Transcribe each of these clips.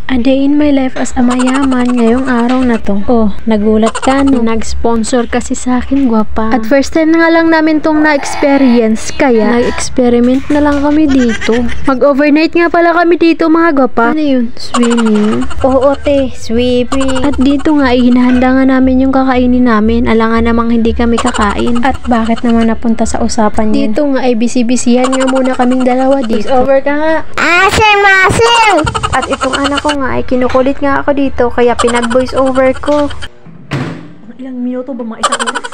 A day in my life as a mayaman ngayong araw na to. Oh, nagulat ka no? Nag-sponsor kasi sa akin, gwapa. At first time na nga lang namin tong na-experience, kaya nag-experiment na lang kami dito. Mag-overnight nga pala kami dito, mga gwapa. Ano yun? Swimming? Oo, te. Swimming. At dito nga, hinahanda nga namin yung kakainin namin. Alangan namang hindi kami kakain. At bakit naman napunta sa usapan yun? Dito nga, ay busy-busyhan nga muna kaming dalawa dito. Over ka nga. Asim! At itong anak ko nga ay kinukulit nga ako dito kaya pinag-voice over ko. Ilang minuto ba, mga isang oras?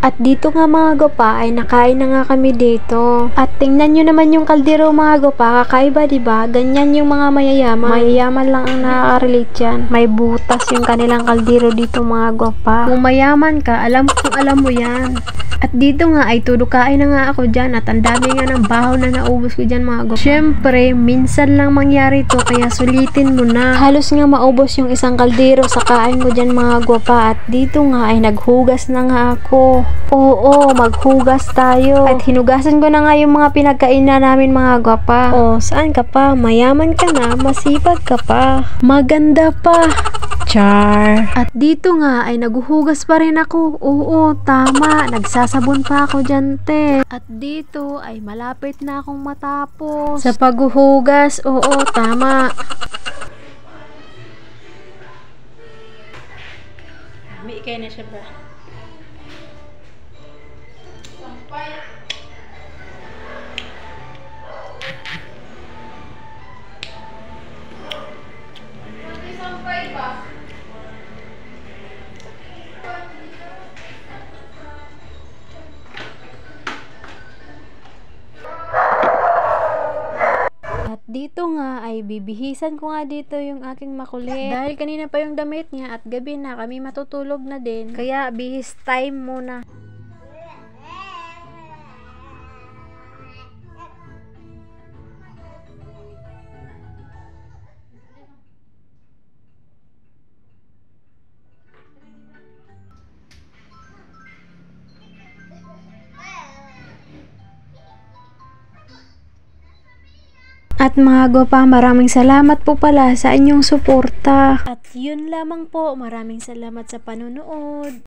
At dito nga mga gopa ay nakain na nga kami dito. At tingnan nyo naman yung kaldero mga gopa, kakaiba diba? Ganyan yung mga mayayaman. Mayayaman lang ang nakaka-relate yan. May butas yung kanilang kaldero dito mga gopa. Kung mayaman ka, alam mo yan. At dito nga ay tudukain na nga ako dyan at ang dami nga ng bahaw na naubos ko dyan mga gopa. Syempre, minsan lang mangyari to kaya sulitin mo na. Halos nga maubos yung isang kaldero sa kain ko dyan mga gopa. At dito nga ay naghugas na nga ako. Oo, maghugas tayo. At hinugasan ko na nga yung mga pinagkainan namin mga gopa. Oh, saan ka pa? Mayaman ka na, masipag ka pa, maganda pa. Char. At dito nga ay naguhugas pa rin ako. Oo, tama. Nagsasabon pa ako dyan, te. At dito ay malapit na akong matapos sa paghuhugas. Oo, tama. May ikay na siya ba? Dito nga ay bibihisan ko nga dito yung aking makulit. Dahil kanina pa yung damit niya at gabi na kami matutulog na din. Kaya bihis time muna. At mga gopa, maraming salamat po pala sa inyong suporta. At yun lamang po, maraming salamat sa panonood.